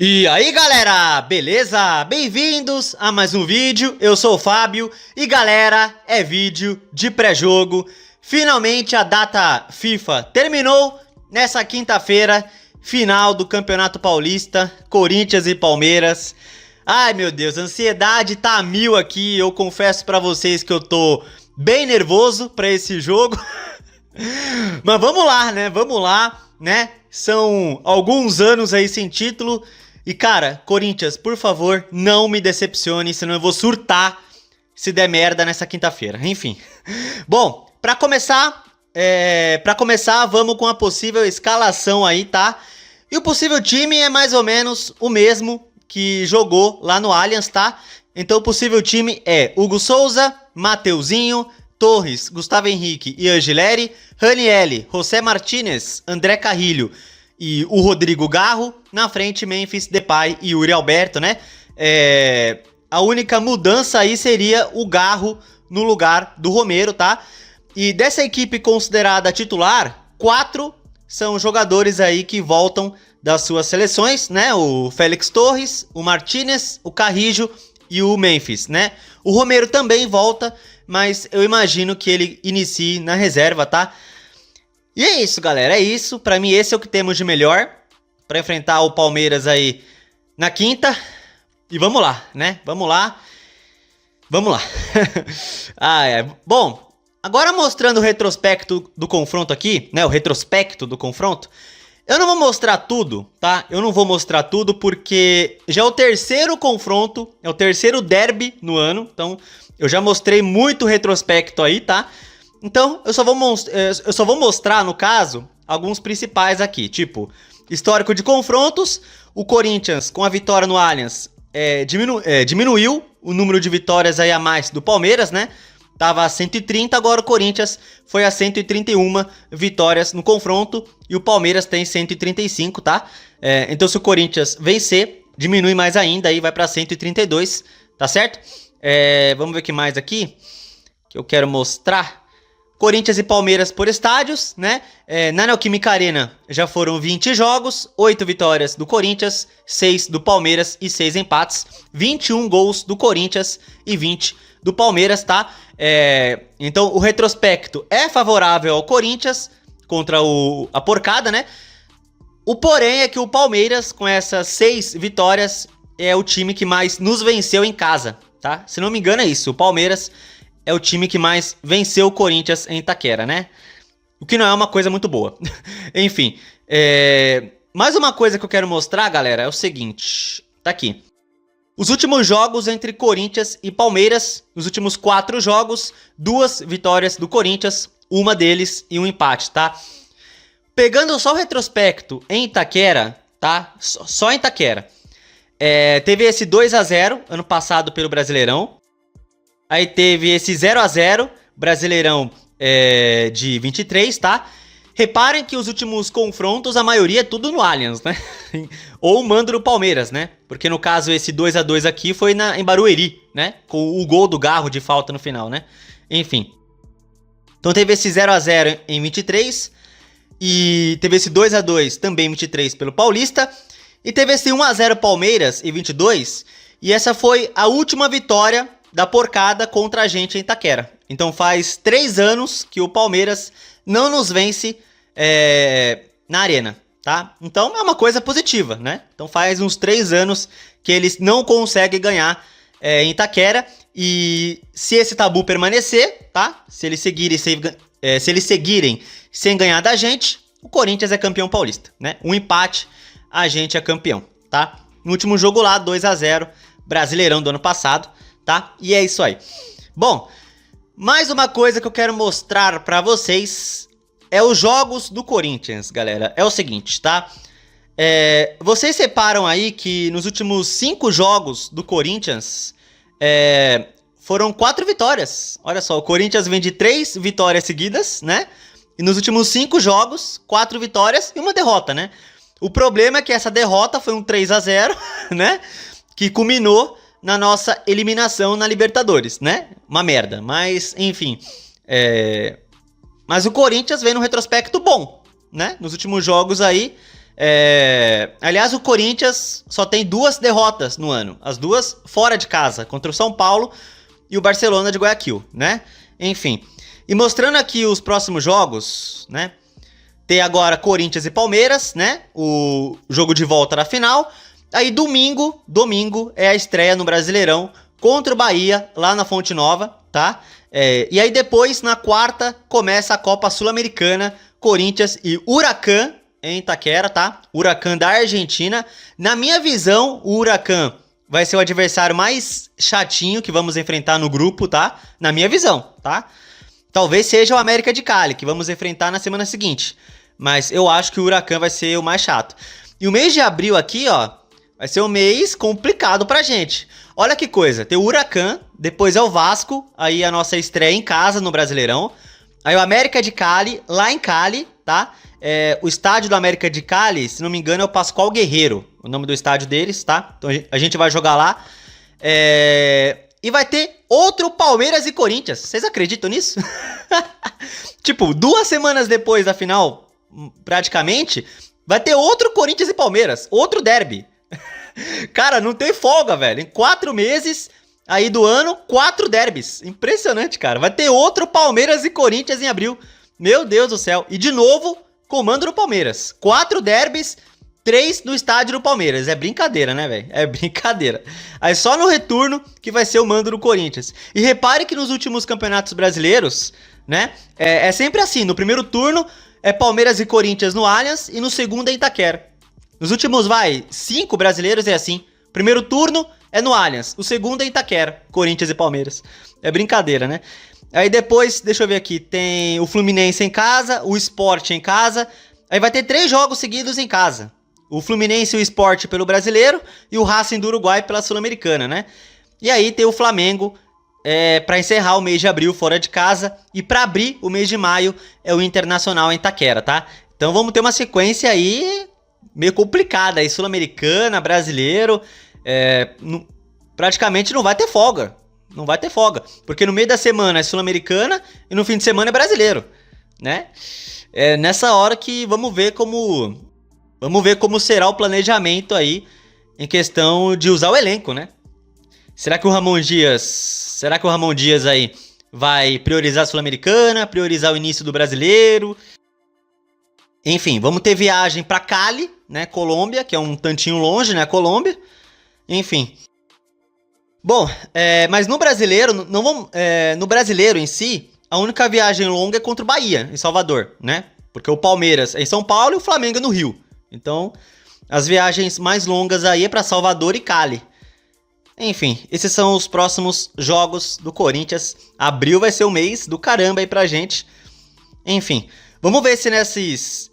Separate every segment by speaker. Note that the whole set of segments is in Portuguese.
Speaker 1: E aí galera, beleza? Bem-vindos a mais um vídeo, eu sou o Fábio e galera, é vídeo de pré-jogo. Finalmente a data FIFA terminou nessa quinta-feira, final do Campeonato Paulista, Corinthians e Palmeiras. Ai meu Deus, a ansiedade tá a mil aqui, eu confesso pra vocês que eu tô bem nervoso pra esse jogo. Mas vamos lá, né? Vamos lá, né? São alguns anos aí sem título. E cara, Corinthians, por favor, não me decepcione, senão eu vou surtar se der merda nessa quinta-feira. Enfim. Bom, pra começar, vamos com a possível escalação aí, tá? E o possível time é mais ou menos o mesmo que jogou lá no Allianz, tá? Então o possível time é Hugo Souza, Mateuzinho, Torres, Gustavo Henrique e Angileri, Ranieri, José Martinez, André Carrilho e o Rodrigo Garro. Na frente, Memphis Depay e Yuri Alberto, né? A única mudança aí seria o Garro no lugar do Romero, tá? E dessa equipe considerada titular, 4 são jogadores aí que voltam das suas seleções, né? O Félix Torres, o Martinez, o Carrillo e o Memphis, né? O Romero também volta, mas eu imagino que ele inicie na reserva, tá? E é isso, galera, é isso. Pra mim esse é o que temos de melhor pra enfrentar o Palmeiras aí na quinta. E vamos lá, né? Vamos lá. Vamos lá. Bom, agora mostrando o retrospecto do confronto aqui, né? O retrospecto do confronto. Eu não vou mostrar tudo, tá? Eu não vou mostrar tudo porque já é o terceiro confronto, é o terceiro derby no ano. Então eu já mostrei muito retrospecto aí, tá? Então eu só vou mostrar, no caso, alguns principais aqui. Tipo, histórico de confrontos. O Corinthians, com a vitória no Allianz, diminuiu o número de vitórias aí a mais do Palmeiras, né? Tava a 130, agora o Corinthians foi a 131 vitórias no confronto. E o Palmeiras tem 135, tá? Então se o Corinthians vencer, diminui mais ainda, aí vai pra 132, tá certo? Vamos ver o que mais aqui que eu quero mostrar. Corinthians e Palmeiras por estádios, né? Na Neoquímica Arena já foram 20 jogos, 8 vitórias do Corinthians, 6 do Palmeiras e 6 empates. 21 gols do Corinthians e 20 do Palmeiras, tá? Então o retrospecto é favorável ao Corinthians contra a porcada, né? O porém é que o Palmeiras, com essas 6 vitórias, é o time que mais nos venceu em casa, tá? Se não me engano é isso, o Palmeiras é o time que mais venceu o Corinthians em Itaquera, né? O que não é uma coisa muito boa. Enfim, mais uma coisa que eu quero mostrar, galera, é o seguinte. Tá aqui. Os últimos jogos entre Corinthians e Palmeiras, nos últimos 4 jogos, 2 vitórias do Corinthians, uma deles e um empate, tá? Pegando só o retrospecto em Itaquera, tá? Só em Itaquera. Teve esse 2-0 ano passado pelo Brasileirão. Aí teve esse 0-0, Brasileirão de 23, tá? Reparem que os últimos confrontos, a maioria é tudo no Allianz, né? Ou mando no Palmeiras, né? Porque no caso esse 2-2 aqui foi em Barueri, né? Com o gol do Garro de falta no final, né? Enfim. Então teve esse 0-0 em 23. E teve esse 2-2 também em 23 pelo Paulista. E teve esse 1-0 Palmeiras em 22. E essa foi a última vitória da porcada contra a gente em Itaquera. Então faz 3 anos que o Palmeiras não nos vence na arena, tá? Então é uma coisa positiva, né? Então faz uns 3 anos que eles não conseguem ganhar em Itaquera. E se esse tabu permanecer, tá? Se eles seguirem sem ganhar da gente, o Corinthians é campeão paulista, né? Um empate, a gente é campeão, tá? No último jogo lá, 2-0, Brasileirão do ano passado. Tá? E é isso aí. Bom, mais uma coisa que eu quero mostrar pra vocês é os jogos do Corinthians, galera. É o seguinte, tá? Vocês reparam aí que nos últimos 5 jogos do Corinthians foram 4 vitórias. Olha só, o Corinthians vem de 3 vitórias seguidas, né? E nos últimos 5 jogos, 4 vitórias e uma derrota, né? O problema é que essa derrota foi um 3-0, né? Que culminou na nossa eliminação na Libertadores, né? Uma merda, mas enfim. Mas o Corinthians vem num retrospecto bom, né? Nos últimos jogos aí, Aliás, o Corinthians só tem 2 derrotas no ano. As 2 fora de casa, contra o São Paulo e o Barcelona de Guayaquil, né? Enfim. E mostrando aqui os próximos jogos, né? Tem agora Corinthians e Palmeiras, né? O jogo de volta da final. Aí domingo é a estreia no Brasileirão contra o Bahia, lá na Fonte Nova, tá? E aí depois, na quarta, começa a Copa Sul-Americana, Corinthians e Huracan em Itaquera, tá? Huracan da Argentina. Na minha visão, o Huracan vai ser o adversário mais chatinho que vamos enfrentar no grupo, tá? Na minha visão, tá? Talvez seja o América de Cali, que vamos enfrentar na semana seguinte. Mas eu acho que o Huracan vai ser o mais chato. E o mês de abril aqui, ó, vai ser um mês complicado pra gente. Olha que coisa, tem o Huracan, depois é o Vasco, aí a nossa estreia em casa no Brasileirão. Aí o América de Cali, lá em Cali, tá? O estádio do América de Cali, se não me engano, é o Pascoal Guerreiro, o nome do estádio deles, tá? Então a gente vai jogar lá. E vai ter outro Palmeiras e Corinthians. Vocês acreditam nisso? Tipo, 2 semanas depois da final, praticamente, vai ter outro Corinthians e Palmeiras, outro derby. Cara, não tem folga, velho. Em 4 meses aí do ano, 4 derbys. Impressionante, cara. Vai ter outro Palmeiras e Corinthians em abril. Meu Deus do céu. E de novo, comando do Palmeiras. 4 derbys, 3 no estádio do Palmeiras. É brincadeira, né, velho? É brincadeira. Aí só no retorno que vai ser o mando do Corinthians. E repare que nos últimos campeonatos brasileiros, né, é sempre assim. No primeiro turno é Palmeiras e Corinthians no Allianz e no segundo é Itaquera. Nos últimos, 5 brasileiros é assim. Primeiro turno é no Allianz. O segundo é Itaquera. Corinthians e Palmeiras. É brincadeira, né? Aí depois, deixa eu ver aqui. Tem o Fluminense em casa. O Sport em casa. Aí vai ter 3 jogos seguidos em casa. O Fluminense e o Sport pelo Brasileiro. E o Racing do Uruguai pela Sul-Americana, né? E aí tem o Flamengo pra encerrar o mês de abril fora de casa. E pra abrir o mês de maio é o Internacional em Itaquera, tá? Então vamos ter uma sequência aí meio complicada aí, Sul-Americana, Brasileiro, praticamente não vai ter folga, não vai ter folga, porque no meio da semana é Sul-Americana e no fim de semana é Brasileiro, né? É nessa hora que vamos ver como será o planejamento aí em questão de usar o elenco, né? Será que o Ramon Dias aí vai priorizar a Sul-Americana, priorizar o início do Brasileiro? Enfim, vamos ter viagem para Cali, né, Colômbia, que é um tantinho longe, né, Colômbia. Enfim. Bom, mas no Brasileiro, no Brasileiro em si, a única viagem longa é contra o Bahia, em Salvador, né? Porque o Palmeiras é em São Paulo e o Flamengo é no Rio. Então, as viagens mais longas aí é para Salvador e Cali. Enfim, esses são os próximos jogos do Corinthians. Abril vai ser o mês do caramba aí pra gente. Enfim, vamos ver se nesses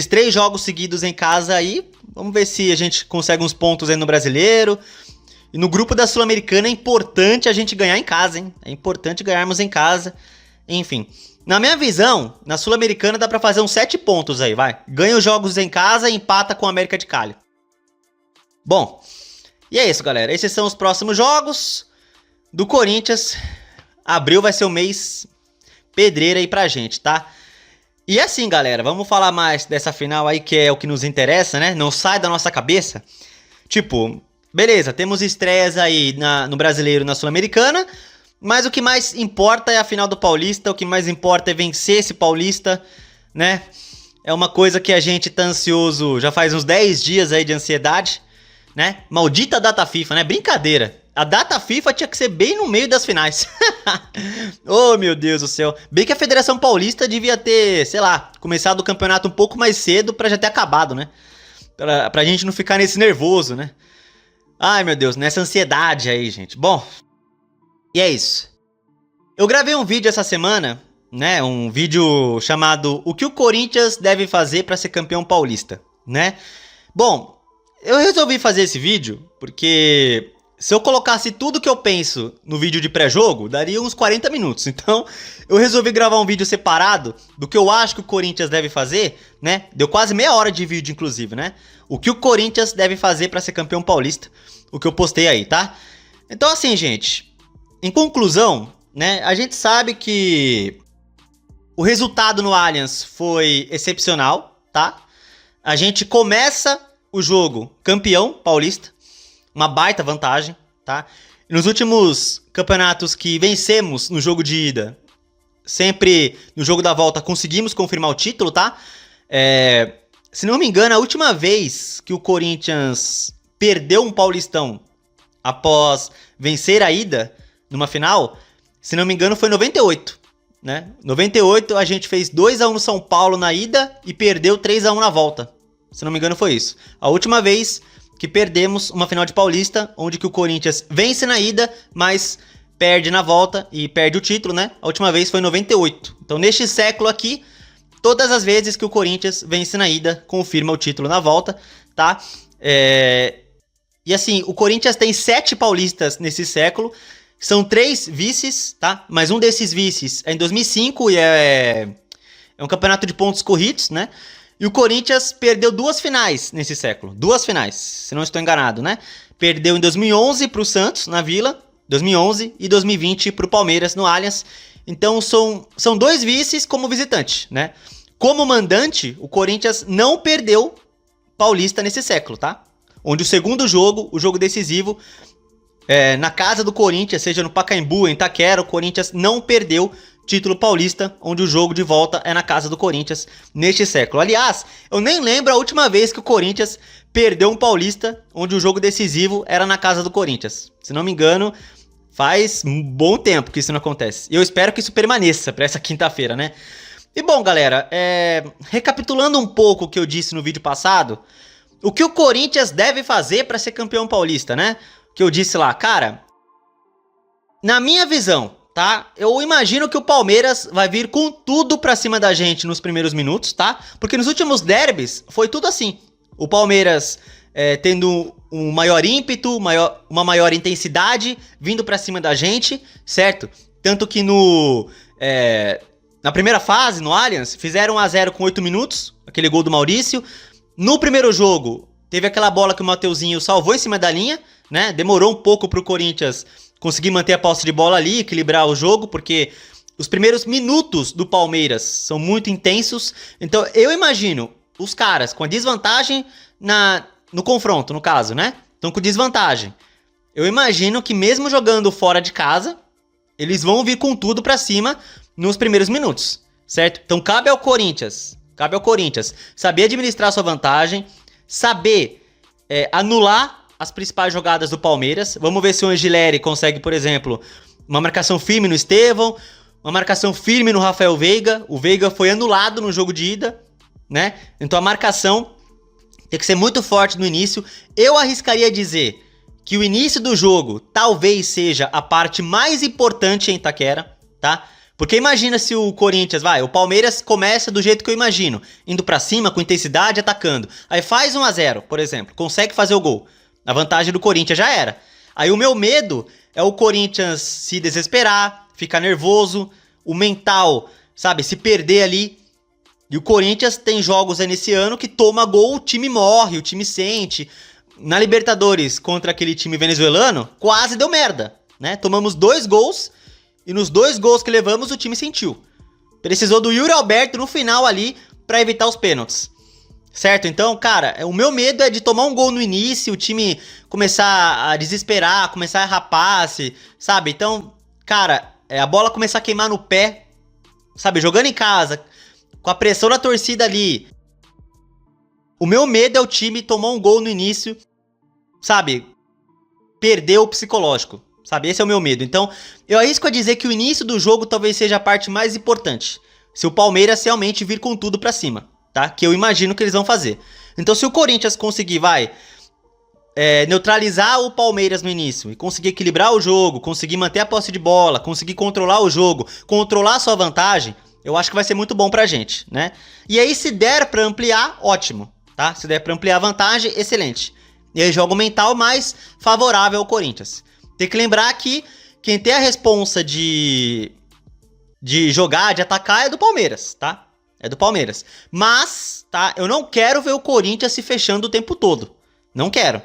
Speaker 1: 3 jogos seguidos em casa aí, vamos ver se a gente consegue uns pontos aí no Brasileiro. E no grupo da Sul-Americana é importante a gente ganhar em casa, hein? É importante ganharmos em casa. Enfim, na minha visão, na Sul-Americana dá pra fazer uns 7 pontos aí, vai. Ganha os jogos em casa e empata com o América de Cali. Bom, e é isso, galera. Esses são os próximos jogos do Corinthians. Abril vai ser o mês pedreira aí pra gente, tá? E assim, galera, vamos falar mais dessa final aí, que é o que nos interessa, né? Não sai da nossa cabeça. Tipo, beleza, temos estreias aí no Brasileiro e na Sul-Americana, mas o que mais importa é a final do Paulista, o que mais importa é vencer esse Paulista, né? É uma coisa que a gente tá ansioso, já faz uns 10 dias aí de ansiedade, né? Maldita data FIFA, né? Brincadeira. A data FIFA tinha que ser bem no meio das finais. Oh, meu Deus do céu. Bem que a Federação Paulista devia ter, sei lá, começado o campeonato um pouco mais cedo pra já ter acabado, né? Pra gente não ficar nesse nervoso, né? Ai, meu Deus, nessa ansiedade aí, gente. Bom, e é isso. Eu gravei um vídeo essa semana, né? Um vídeo chamado O que o Corinthians deve fazer pra ser campeão paulista, né? Bom, eu resolvi fazer esse vídeo porque se eu colocasse tudo que eu penso no vídeo de pré-jogo, daria uns 40 minutos. Então, eu resolvi gravar um vídeo separado do que eu acho que o Corinthians deve fazer, né? Deu quase meia hora de vídeo, inclusive, né? O que o Corinthians deve fazer pra ser campeão paulista. O que eu postei aí, tá? Então, assim, gente, em conclusão, né? A gente sabe que o resultado no Allianz foi excepcional, tá? A gente começa o jogo campeão paulista, uma baita vantagem, tá? Nos últimos campeonatos que vencemos no jogo de ida, sempre no jogo da volta conseguimos confirmar o título, tá? Se não me engano, a última vez que o Corinthians perdeu um Paulistão após vencer a ida numa final, se não me engano, foi em 98, né? 98 a gente fez 2-1 no São Paulo na ida e perdeu 3-1 na volta. Se não me engano, foi isso. A última vez que perdemos uma final de Paulista, onde que o Corinthians vence na ida, mas perde na volta e perde o título, né? A última vez foi em 98. Então, neste século aqui, todas as vezes que o Corinthians vence na ida, confirma o título na volta, tá? E assim, o Corinthians tem 7 paulistas nesse século, são 3 vices, tá? Mas um desses vices é em 2005 e é um campeonato de pontos corridos, né? E o Corinthians perdeu 2 finais nesse século. 2 finais, se não estou enganado, né? Perdeu em 2011 para o Santos, na Vila, 2011, e 2020 para o Palmeiras, no Allianz. Então são 2 vices como visitante, né? Como mandante, o Corinthians não perdeu paulista nesse século, tá? Onde o segundo jogo, o jogo decisivo, na casa do Corinthians, seja no Pacaembu, em Itaquera, o Corinthians não perdeu título paulista, onde o jogo de volta é na casa do Corinthians neste século. Aliás, eu nem lembro a última vez que o Corinthians perdeu um paulista, onde o jogo decisivo era na casa do Corinthians. Se não me engano, faz um bom tempo que isso não acontece. E eu espero que isso permaneça para essa quinta-feira, né? E bom, galera, recapitulando um pouco o que eu disse no vídeo passado, o que o Corinthians deve fazer para ser campeão paulista, né? Que eu disse lá, cara, na minha visão, tá? Eu imagino que o Palmeiras vai vir com tudo pra cima da gente nos primeiros minutos, tá? Porque nos últimos derbys foi tudo assim. O Palmeiras tendo um maior ímpeto, uma maior intensidade, vindo pra cima da gente, certo? Tanto que na primeira fase, no Allianz, fizeram 1-0 com 8 minutos, aquele gol do Maurício. No primeiro jogo, teve aquela bola que o Mateuzinho salvou em cima da linha, né? Demorou um pouco pro Corinthians conseguir manter a posse de bola ali, equilibrar o jogo, porque os primeiros minutos do Palmeiras são muito intensos. Então eu imagino os caras com a desvantagem no confronto, no caso, né? Estão com desvantagem. Eu imagino que mesmo jogando fora de casa, eles vão vir com tudo pra cima nos primeiros minutos, certo? Então cabe ao Corinthians saber administrar sua vantagem, saber anular as principais jogadas do Palmeiras. Vamos ver se o Angileri consegue, por exemplo, uma marcação firme no Estevão, uma marcação firme no Rafael Veiga. O Veiga foi anulado no jogo de ida, né? Então a marcação tem que ser muito forte no início. Eu arriscaria dizer que o início do jogo talvez seja a parte mais importante em Itaquera, tá? Porque imagina se o Corinthians, o Palmeiras começa do jeito que eu imagino, indo pra cima, com intensidade, atacando. Aí faz 1-0, por exemplo, consegue fazer o gol. A vantagem do Corinthians já era. Aí o meu medo é o Corinthians se desesperar, ficar nervoso, o mental, sabe, se perder ali. E o Corinthians tem jogos aí nesse ano que toma gol, o time morre, o time sente. Na Libertadores, contra aquele time venezuelano, quase deu merda, né? Tomamos 2 gols e nos 2 gols que levamos o time sentiu. Precisou do Yuri Alberto no final ali pra evitar os pênaltis. Certo? Então, cara, o meu medo é de tomar um gol no início, o time começar a desesperar, começar a errar passe, sabe? Então, cara, a bola começar a queimar no pé, sabe? Jogando em casa, com a pressão da torcida ali. O meu medo é o time tomar um gol no início, sabe? Perder o psicológico, sabe? Esse é o meu medo. Então, eu arrisco a dizer que o início do jogo talvez seja a parte mais importante. Se o Palmeiras realmente vir com tudo pra cima. Tá? Que eu imagino que eles vão fazer. Então se o Corinthians conseguir, neutralizar o Palmeiras no início e conseguir equilibrar o jogo, conseguir manter a posse de bola, conseguir controlar o jogo, controlar a sua vantagem, eu acho que vai ser muito bom pra gente, né? E aí se der pra ampliar, ótimo, tá? Se der pra ampliar a vantagem, excelente. E aí jogo mental mais favorável ao Corinthians. Tem que lembrar que quem tem a responsa de jogar, de atacar é do Palmeiras, tá? É do Palmeiras. Mas, tá, eu não quero ver o Corinthians se fechando o tempo todo. Não quero.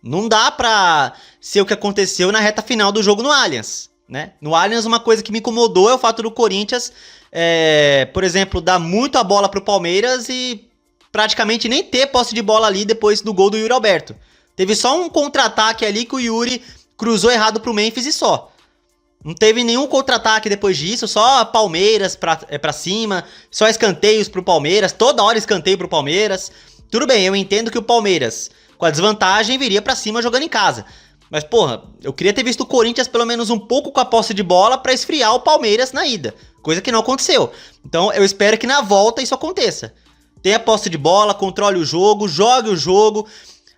Speaker 1: Não dá pra ser o que aconteceu na reta final do jogo no Allianz, né? No Allianz, uma coisa que me incomodou é o fato do Corinthians, por exemplo, dar muito a bola pro Palmeiras e praticamente nem ter posse de bola ali depois do gol do Yuri Alberto. Teve só um contra-ataque ali que o Yuri cruzou errado pro Memphis e só. Não teve nenhum contra-ataque depois disso, só Palmeiras pra cima, só escanteios pro Palmeiras, toda hora escanteio pro Palmeiras. Tudo bem, eu entendo que o Palmeiras, com a desvantagem, viria pra cima jogando em casa. Mas, porra, eu queria ter visto o Corinthians pelo menos um pouco com a posse de bola pra esfriar o Palmeiras na ida. Coisa que não aconteceu. Então, eu espero que na volta isso aconteça. Tenha a posse de bola, controle o jogo, jogue o jogo,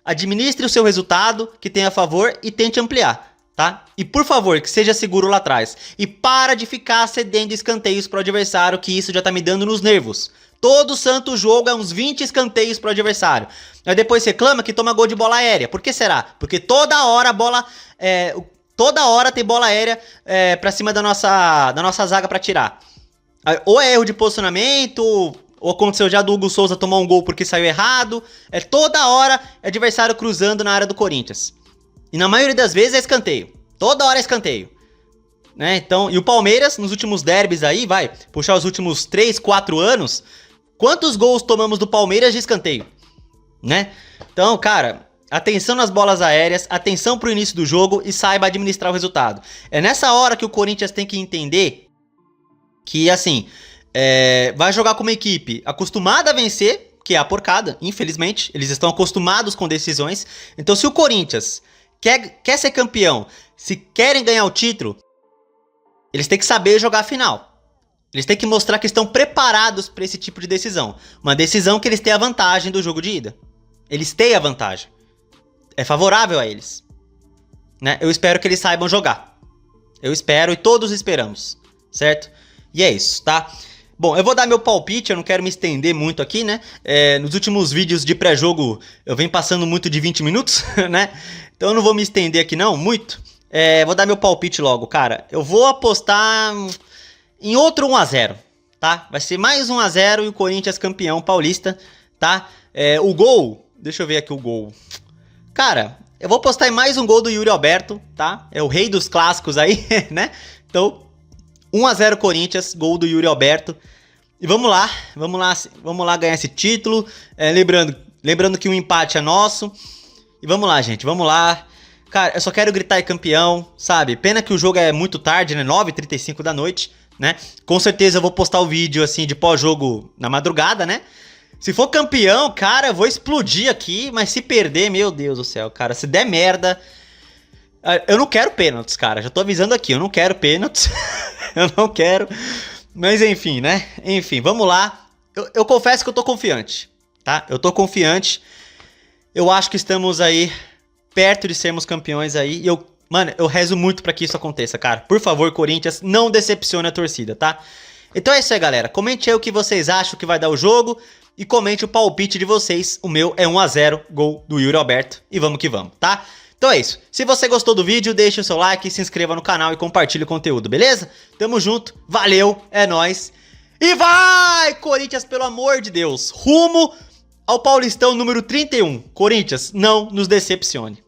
Speaker 1: administre o seu resultado que tem a favor e tente ampliar, tá? E por favor, que seja seguro lá atrás. E para de ficar cedendo escanteios pro adversário, que isso já tá me dando nos nervos. Todo santo jogo é uns 20 escanteios pro adversário. Aí depois reclama que toma gol de bola aérea. Por que será? Porque toda hora a bola... toda hora tem bola aérea pra cima da nossa zaga pra tirar. Ou é erro de posicionamento, ou aconteceu já do Hugo Souza tomar um gol porque saiu errado. Toda hora é adversário cruzando na área do Corinthians. E na maioria das vezes é escanteio. Toda hora é escanteio. Né? Então, e o Palmeiras, nos últimos derbys aí, vai puxar os últimos 3, 4 anos... Quantos gols tomamos do Palmeiras de escanteio? Né? Então, cara, atenção nas bolas aéreas, atenção pro início do jogo e saiba administrar o resultado. É nessa hora que o Corinthians tem que entender que, assim, vai jogar com uma equipe acostumada a vencer, que é a porcada, infelizmente. Eles estão acostumados com decisões. Então, se o Corinthians quer ser campeão, se querem ganhar o título, eles têm que saber jogar a final. Eles têm que mostrar que estão preparados para esse tipo de decisão. Uma decisão que eles têm a vantagem do jogo de ida. Eles têm a vantagem. É favorável a eles. Né? Eu espero que eles saibam jogar. Eu espero e todos esperamos. Certo? E é isso, tá? Bom, eu vou dar meu palpite, eu não quero me estender muito aqui, né? Nos últimos vídeos de pré-jogo eu venho passando muito de 20 minutos, né? Então eu não vou me estender aqui não, muito. Vou dar meu palpite logo, cara. Eu vou apostar... em outro 1 a 0, tá? Vai ser mais 1 a 0 e o Corinthians campeão paulista, tá? O gol, deixa eu ver aqui o gol. Cara, eu vou apostar em mais um gol do Yuri Alberto, tá? É o rei dos clássicos aí, né? Então, 1 a 0 Corinthians, gol do Yuri Alberto. E vamos lá ganhar esse título. Lembrando que o empate é nosso. E vamos lá, gente, vamos lá. Cara, eu só quero gritar campeão, sabe? Pena que o jogo é muito tarde, né? 9h35 da noite. Né? Com certeza eu vou postar o vídeo assim de pós-jogo na madrugada, né? Se for campeão, cara, eu vou explodir aqui, mas se perder, meu Deus do céu, cara, se der merda, eu não quero pênaltis, cara, já tô avisando aqui, eu não quero pênaltis, eu não quero, mas enfim, né? Enfim, vamos lá, eu confesso que eu tô confiante, tá? Eu tô confiante, eu acho que estamos aí perto de sermos campeões aí, e mano, eu rezo muito pra que isso aconteça, cara. Por favor, Corinthians, não decepcione a torcida, tá? Então é isso aí, galera. Comente aí o que vocês acham que vai dar o jogo e comente o palpite de vocês. O meu é 1 a 0, gol do Yuri Alberto. E vamos que vamos, tá? Então é isso. Se você gostou do vídeo, deixe o seu like, se inscreva no canal e compartilhe o conteúdo, beleza? Tamo junto, valeu, é nóis. E vai, Corinthians, pelo amor de Deus, rumo ao Paulistão número 31. Corinthians, não nos decepcione.